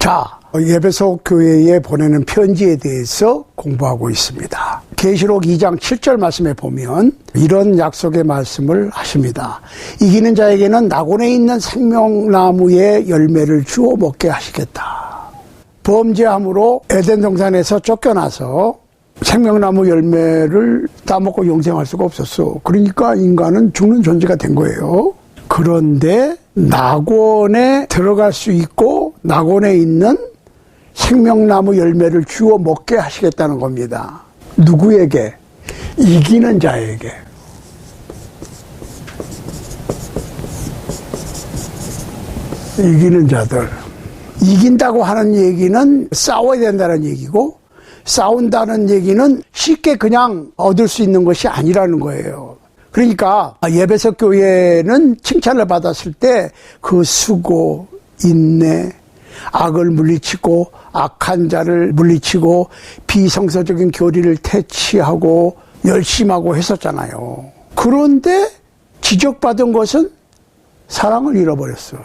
자, 에베소 교회에 보내는 편지에 대해서 공부하고 있습니다. 계시록 2장 7절 말씀에 보면 이런 약속의 말씀을 하십니다. 이기는 자에게는 낙원에 있는 생명나무의 열매를 주어 먹게 하시겠다. 범죄함으로 에덴 동산에서 쫓겨나서 생명나무 열매를 따먹고 영생할 수가 없었어. 그러니까 인간은 죽는 존재가 된 거예요. 그런데 낙원에 들어갈 수 있고 낙원에 있는 생명나무 열매를 주워 먹게 하시겠다는 겁니다. 누구에게? 이기는 자에게. 이기는 자들. 이긴다고 하는 얘기는 싸워야 된다는 얘기고, 싸운다는 얘기는 쉽게 그냥 얻을 수 있는 것이 아니라는 거예요. 그러니까 에베소 교회는 칭찬을 받았을 때 그 수고, 인내, 악을 물리치고 악한 자를 물리치고 비성서적인 교리를 퇴치하고 열심하고 했었잖아요. 그런데 지적받은 것은 사랑을 잃어버렸어.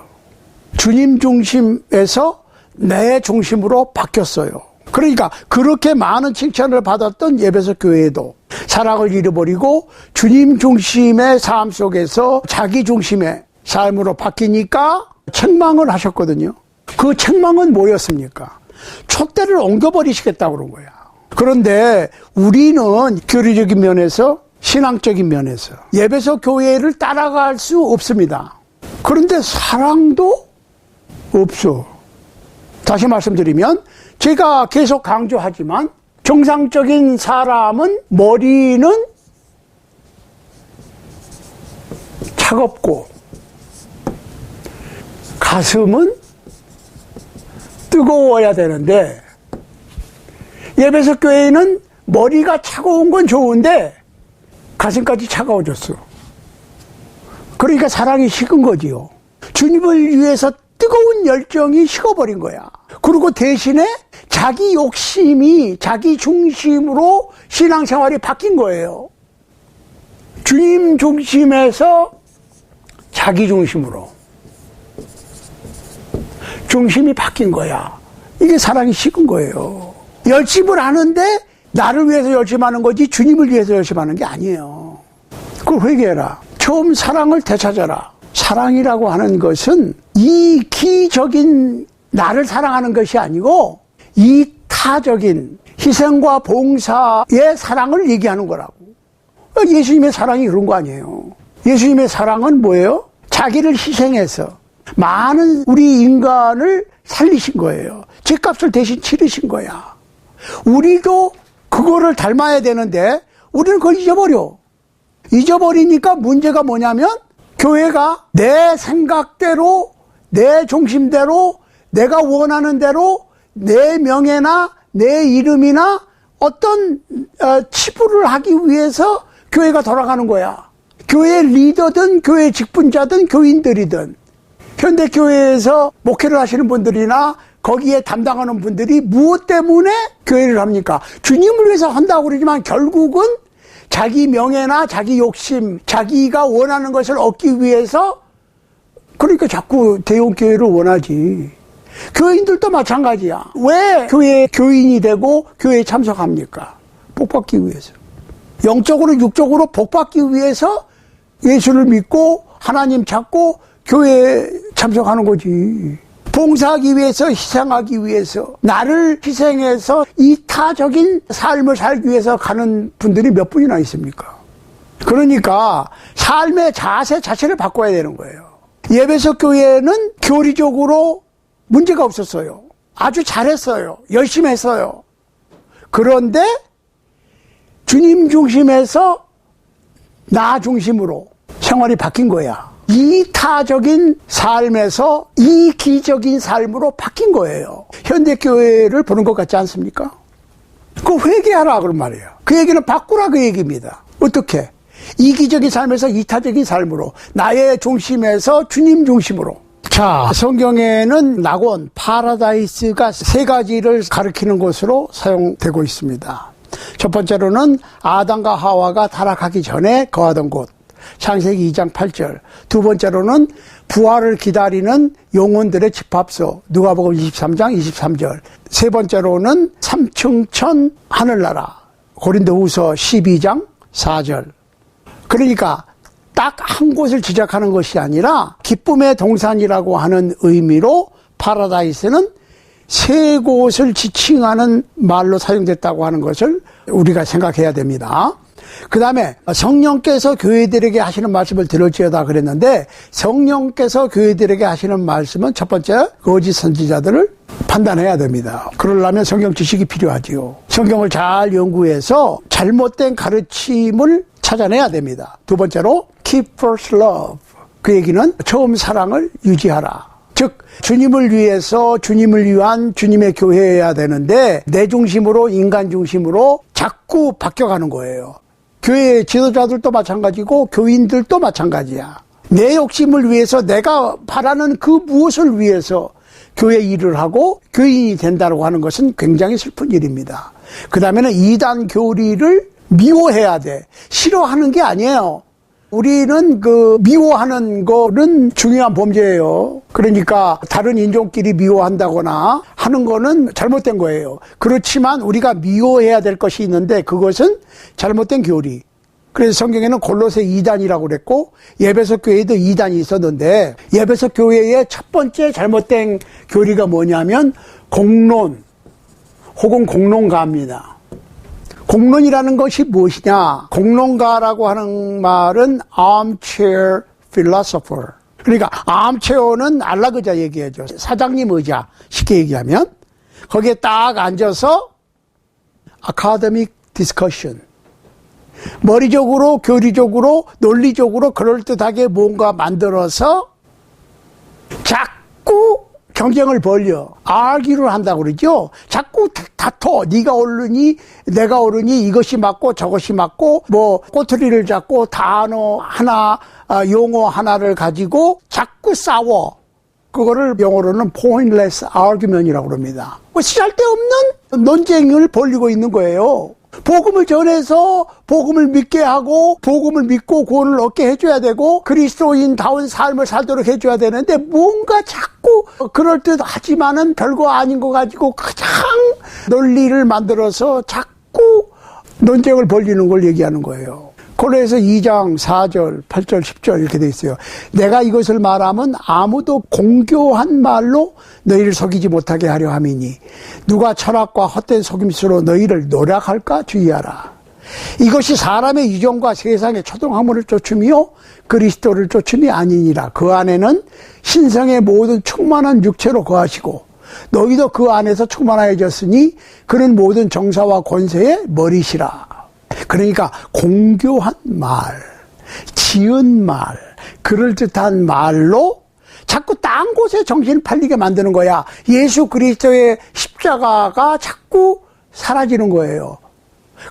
주님 중심에서 내 중심으로 바뀌었어요. 그러니까 그렇게 많은 칭찬을 받았던 에베소 교회도 사랑을 잃어버리고 주님 중심의 삶 속에서 자기 중심의 삶으로 바뀌니까 책망을 하셨거든요. 그 책망은 뭐였습니까? 촛대를 옮겨버리시겠다고 그런 거야. 그런데 우리는 교리적인 면에서, 신앙적인 면에서 에베소 교회를 따라갈 수 없습니다. 그런데 사랑도 없어. 다시 말씀드리면 제가 계속 강조하지만 정상적인 사람은 머리는 차갑고 가슴은 뜨거워야 되는데 에베소 교회는 머리가 차가운 건 좋은데 가슴까지 차가워졌어. 그러니까 사랑이 식은 거지요. 주님을 위해서 뜨거운 열정이 식어버린 거야. 그리고 대신에 자기 욕심이 자기 중심으로 신앙생활이 바뀐 거예요. 주님 중심에서 자기 중심으로 중심이 바뀐 거야. 이게 사랑이 식은 거예요. 열심을 하는데 나를 위해서 열심하는 거지 주님을 위해서 열심하는 게 아니에요. 그걸 회개해라. 처음 사랑을 되찾아라. 사랑이라고 하는 것은 이기적인 나를 사랑하는 것이 아니고 이타적인 희생과 봉사의 사랑을 얘기하는 거라고. 예수님의 사랑이 그런 거 아니에요. 예수님의 사랑은 뭐예요? 자기를 희생해서 많은 우리 인간을 살리신 거예요. 죗값을 대신 치르신 거야. 우리도 그거를 닮아야 되는데 우리는 그걸 잊어버려. 잊어버리니까 문제가 뭐냐면 교회가 내 생각대로, 내 중심대로, 내가 원하는 대로 내 명예나 내 이름이나 어떤 치부를 하기 위해서 교회가 돌아가는 거야. 교회 리더든 교회 직분자든 교인들이든 현대교회에서 목회를 하시는 분들이나 거기에 담당하는 분들이 무엇 때문에 교회를 합니까? 주님을 위해서 한다고 그러지만 결국은 자기 명예나 자기 욕심, 자기가 원하는 것을 얻기 위해서 그러니까 자꾸 대형교회를 원하지. 교인들도 마찬가지야. 왜 교회에 교인이 되고 교회에 참석합니까? 복받기 위해서. 영적으로 육적으로 복받기 위해서 예수를 믿고 하나님 찾고 교회에 참석하는 거지. 봉사하기 위해서, 희생하기 위해서, 나를 희생해서 이타적인 삶을 살기 위해서 가는 분들이 몇 분이나 있습니까? 그러니까 삶의 자세 자체를 바꿔야 되는 거예요. 에베소 교회는 교리적으로 문제가 없었어요. 아주 잘했어요. 열심히 했어요. 그런데 주님 중심에서 나 중심으로 생활이 바뀐 거야. 이타적인 삶에서 이기적인 삶으로 바뀐 거예요. 현대교회를 보는 것 같지 않습니까? 그거 회개하라 그런 말이에요. 그 얘기는 바꾸라 그 얘기입니다. 어떻게? 이기적인 삶에서 이타적인 삶으로, 나의 중심에서 주님 중심으로. 자, 성경에는 낙원, 파라다이스가 세 가지를 가리키는 것으로 사용되고 있습니다. 첫 번째로는 아담과 하와가 타락하기 전에 거하던 곳, 창세기 2장 8절. 두 번째로는 부활을 기다리는 영혼들의 집합소. 누가복음 23장 23절. 세 번째로는 삼층천 하늘나라. 고린도후서 12장 4절. 그러니까 딱 한 곳을 지적하는 것이 아니라 기쁨의 동산이라고 하는 의미로 파라다이스는 세 곳을 지칭하는 말로 사용됐다고 하는 것을 우리가 생각해야 됩니다. 그 다음에 성령께서 교회들에게 하시는 말씀을 들을지어다 그랬는데, 성령께서 교회들에게 하시는 말씀은 첫 번째, 거짓 선지자들을 판단해야 됩니다. 그러려면 성경 지식이 필요하지요. 성경을 잘 연구해서 잘못된 가르침을 찾아내야 됩니다. 두 번째로 keep first love. 그 얘기는 처음 사랑을 유지하라. 즉 주님을 위해서 주님을 위한 주님의 교회여야 되는데 내 중심으로 인간 중심으로 자꾸 바뀌어가는 거예요. 교회 지도자들도 마찬가지고 교인들도 마찬가지야. 내 욕심을 위해서 내가 바라는 그 무엇을 위해서 교회 일을 하고 교인이 된다고 하는 것은 굉장히 슬픈 일입니다. 그 다음에는 이단 교리를 미워해야 돼. 싫어하는 게 아니에요. 우리는 미워하는 거는 중요한 범죄예요. 그러니까 다른 인종끼리 미워한다거나 하는 거는 잘못된 거예요. 그렇지만 우리가 미워해야 될 것이 있는데 그것은 잘못된 교리. 그래서 성경에는 골로새 2단이라고 그랬고 에베소 교회에도 2단이 있었는데 에베소 교회의 첫 번째 잘못된 교리가 뭐냐면 공론 혹은 공론가입니다. 공론이라는 것이 무엇이냐? 공론가라고 하는 말은 armchair philosopher. 그러니까 armchair는 안락의자 얘기하죠. 사장님 의자 쉽게 얘기하면 거기에 딱 앉아서 academic discussion. 머리적으로 교리적으로 논리적으로 그럴듯하게 뭔가 만들어서 자꾸 경쟁을 벌려 argue를 한다고 그러죠. 자꾸 다퉈. 네가 옳으니 내가 옳으니 이것이 맞고 저것이 맞고 뭐 꼬투리를 잡고 단어 하나 용어 하나를 가지고 자꾸 싸워. 그거를 영어로는 pointless argument이라고 그럽니다. 뭐 쓸데없는 논쟁을 벌이고 있는 거예요. 복음을 전해서 복음을 믿게 하고 복음을 믿고 구원을 얻게 해줘야 되고 그리스도인다운 삶을 살도록 해줘야 되는데 뭔가 자꾸 그럴듯하지만은 별거 아닌 거 가지고 가장 논리를 만들어서 자꾸 논쟁을 벌이는 걸 얘기하는 거예요. 골로새서 2장 4절, 8절, 10절 이렇게 돼 있어요. 내가 이것을 말하면 아무도 공교한 말로 너희를 속이지 못하게 하려 함이니 누가 철학과 헛된 속임수로 너희를 노략할까 주의하라. 이것이 사람의 유정과 세상의 초등학문을 쫓음이요 그리스도를 쫓음이 아니니라. 그 안에는 신성의 모든 충만한 육체로 거하시고 너희도 그 안에서 충만하여졌으니 그는 모든 정사와 권세의 머리시라. 그러니까 공교한 말, 지은 말, 그럴듯한 말로 자꾸 딴 곳에 정신을 팔리게 만드는 거야. 예수 그리스도의 십자가가 자꾸 사라지는 거예요.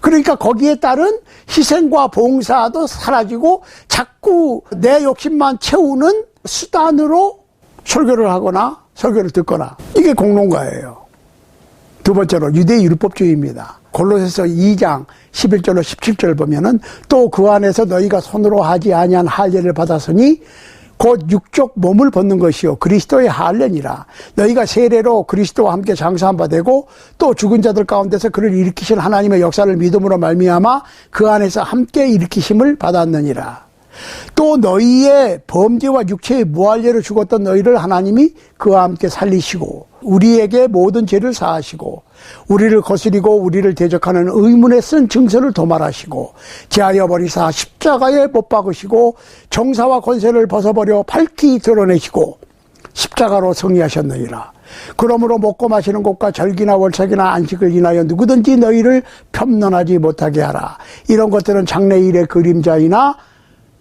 그러니까 거기에 따른 희생과 봉사도 사라지고 자꾸 내 욕심만 채우는 수단으로 설교를 하거나 설교를 듣거나 이게 공론가예요. 두 번째로 유대 율법주의입니다. 골로새서 2장 11절로 17절 보면은 또 그 안에서 너희가 손으로 하지 아니한 할례를 받았으니 곧 육적 몸을 벗는 것이요 그리스도의 할례니라. 너희가 세례로 그리스도와 함께 장사한 바 되고 또 죽은 자들 가운데서 그를 일으키신 하나님의 역사를 믿음으로 말미암아 그 안에서 함께 일으키심을 받았느니라. 또 너희의 범죄와 육체의 무할례로 죽었던 너희를 하나님이 그와 함께 살리시고 우리에게 모든 죄를 사하시고 우리를 거스리고 우리를 대적하는 의문에 쓴 증서를 도말하시고 제하여 버리사 십자가에 못 박으시고 정사와 권세를 벗어버려 밝히 드러내시고 십자가로 승리하셨느니라. 그러므로 먹고 마시는 것과 절기나 월삭이나 안식을 인하여 누구든지 너희를 편론하지 못하게 하라. 이런 것들은 장래일의 그림자이나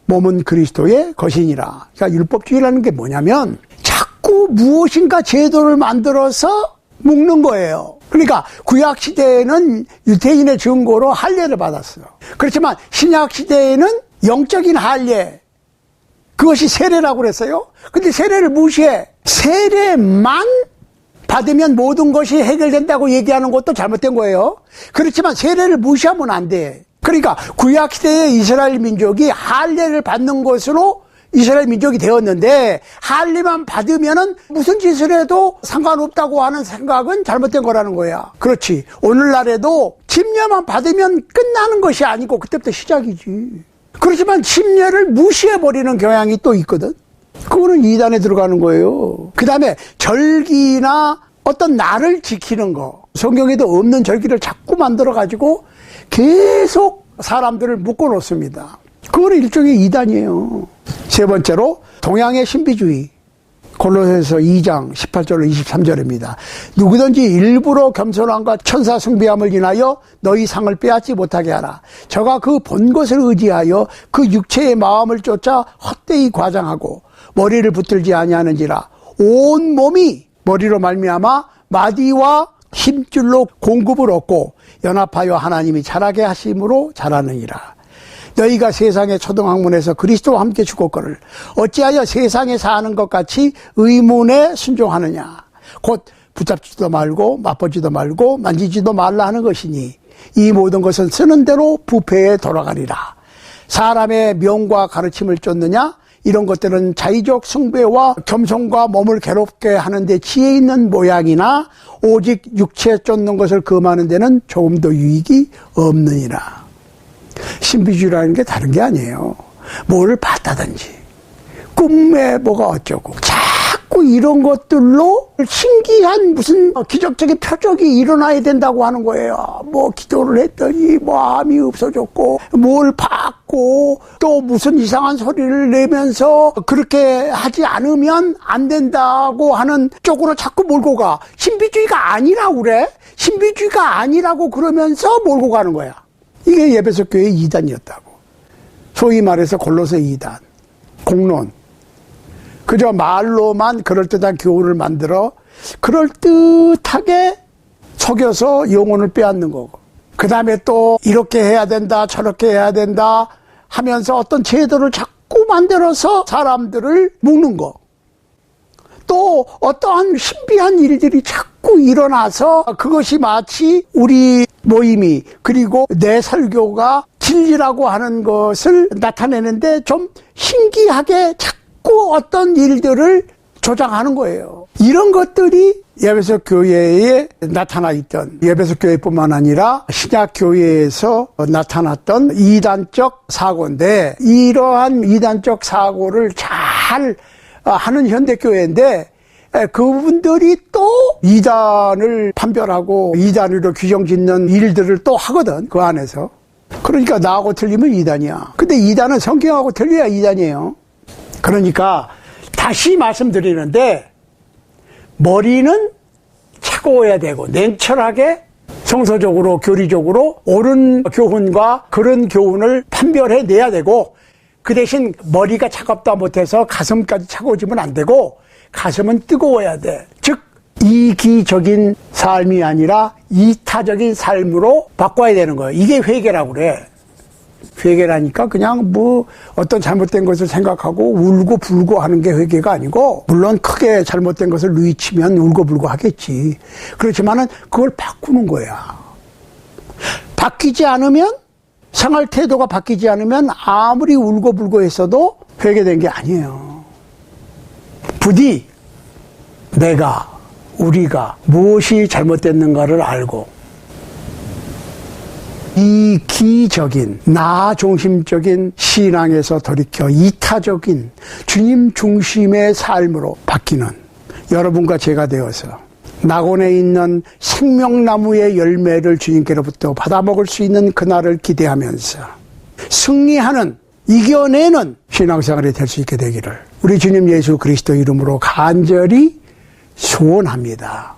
몸은 그리스도의 것이니라. 그러니까 율법주의라는 게 뭐냐면 자꾸 무엇인가 제도를 만들어서 묶는 거예요. 그러니까 구약시대에는 유대인의 증거로 할례를 받았어요. 그렇지만 신약시대에는 영적인 할례, 그것이 세례라고 그랬어요. 근데 세례를 무시해. 세례만 받으면 모든 것이 해결된다고 얘기하는 것도 잘못된 거예요. 그렇지만 세례를 무시하면 안 돼. 그러니까 구약시대의 이스라엘 민족이 할례를 받는 것으로 이스라엘 민족이 되었는데 할례만 받으면은 무슨 짓을 해도 상관없다고 하는 생각은 잘못된 거라는 거야. 그렇지. 오늘날에도 침례만 받으면 끝나는 것이 아니고 그때부터 시작이지. 그렇지만 침례를 무시해버리는 경향이 또 있거든. 그거는 이단에 들어가는 거예요. 그 다음에 절기나 어떤 날을 지키는 거. 성경에도 없는 절기를 자꾸 만들어가지고 계속 사람들을 묶어놓습니다. 그거는 일종의 이단이에요. 세 번째로 동양의 신비주의. 골로새서 2장 18절로 23절입니다. 누구든지 일부러 겸손함과 천사 숭배함을 인하여 너희 상을 빼앗지 못하게 하라. 저가 그 본 것을 의지하여 그 육체의 마음을 쫓아 헛되이 과장하고 머리를 붙들지 아니하는지라. 온 몸이 머리로 말미암아 마디와 힘줄로 공급을 얻고 연합하여 하나님이 자라게 하심으로 자라느니라. 너희가 세상의 초등학문에서 그리스도와 함께 죽었거늘 어찌하여 세상에 사는 것 같이 의문에 순종하느냐. 곧 붙잡지도 말고 맛보지도 말고 만지지도 말라 하는 것이니 이 모든 것은 쓰는 대로 부패에 돌아가리라. 사람의 명과 가르침을 쫓느냐. 이런 것들은 자의적 숭배와 겸손과 몸을 괴롭게 하는데 지혜 있는 모양이나 오직 육체 쫓는 것을 금하는 데는 조금도 유익이 없느니라. 신비주의라는 게 다른 게 아니에요. 뭘 봤다든지 꿈에 뭐가 어쩌고 자꾸 이런 것들로 신기한 무슨 기적적인 표적이 일어나야 된다고 하는 거예요. 뭐 기도를 했더니 뭐 암이 없어졌고 뭘 봤고 또 무슨 이상한 소리를 내면서 그렇게 하지 않으면 안 된다고 하는 쪽으로 자꾸 몰고 가. 신비주의가 아니라고 그래. 신비주의가 아니라고 그러면서 몰고 가는 거야. 이게 에베소 교회의 이단이었다고. 소위 말해서 골로새 이단, 공론. 그저 말로만 그럴듯한 교훈을 만들어 그럴듯하게 속여서 영혼을 빼앗는 거고. 그 다음에 또 이렇게 해야 된다, 저렇게 해야 된다 하면서 어떤 제도를 자꾸 만들어서 사람들을 묶는 거. 또 어떠한 신비한 일들이 자꾸 일어나서 그것이 마치 우리 모임이 그리고 내 설교가 진리라고 하는 것을 나타내는데 좀 신기하게 자꾸 어떤 일들을 조장하는 거예요. 이런 것들이 에베소 교회에 나타나 있던, 에베소 교회뿐만 아니라 신약 교회에서 나타났던 이단적 사고인데, 이러한 이단적 사고를 잘 하는 현대교회인데 그분들이 또 이단을 판별하고 이단으로 규정짓는 일들을 또 하거든. 그 안에서. 그러니까 나하고 틀리면 이단이야. 근데 이단은 성경하고 틀려야 이단이에요. 그러니까 다시 말씀드리는데 머리는 차가워야 되고 냉철하게 성서적으로 교리적으로 옳은 교훈과 그런 교훈을 판별해내야 되고, 그 대신 머리가 차갑다 못해서 가슴까지 차가워지면 안 되고 가슴은 뜨거워야 돼. 즉 이기적인 삶이 아니라 이타적인 삶으로 바꿔야 되는 거예요. 이게 회개라고 그래. 회개라니까 그냥 뭐 어떤 잘못된 것을 생각하고 울고 불고 하는 게 회개가 아니고, 물론 크게 잘못된 것을 누이치면 울고 불고 하겠지. 그렇지만은 그걸 바꾸는 거야. 바뀌지 않으면, 생활 태도가 바뀌지 않으면 아무리 울고 불고 했어도 회개된 게 아니에요. 부디 내가, 우리가 무엇이 잘못됐는가를 알고 이기적인 나 중심적인 신앙에서 돌이켜 이타적인 주님 중심의 삶으로 바뀌는 여러분과 제가 되어서 낙원에 있는 생명나무의 열매를 주님께로부터 받아먹을 수 있는 그날을 기대하면서 승리하는, 이겨내는 신앙생활이 될 수 있게 되기를 우리 주님 예수 그리스도 이름으로 간절히 소원합니다.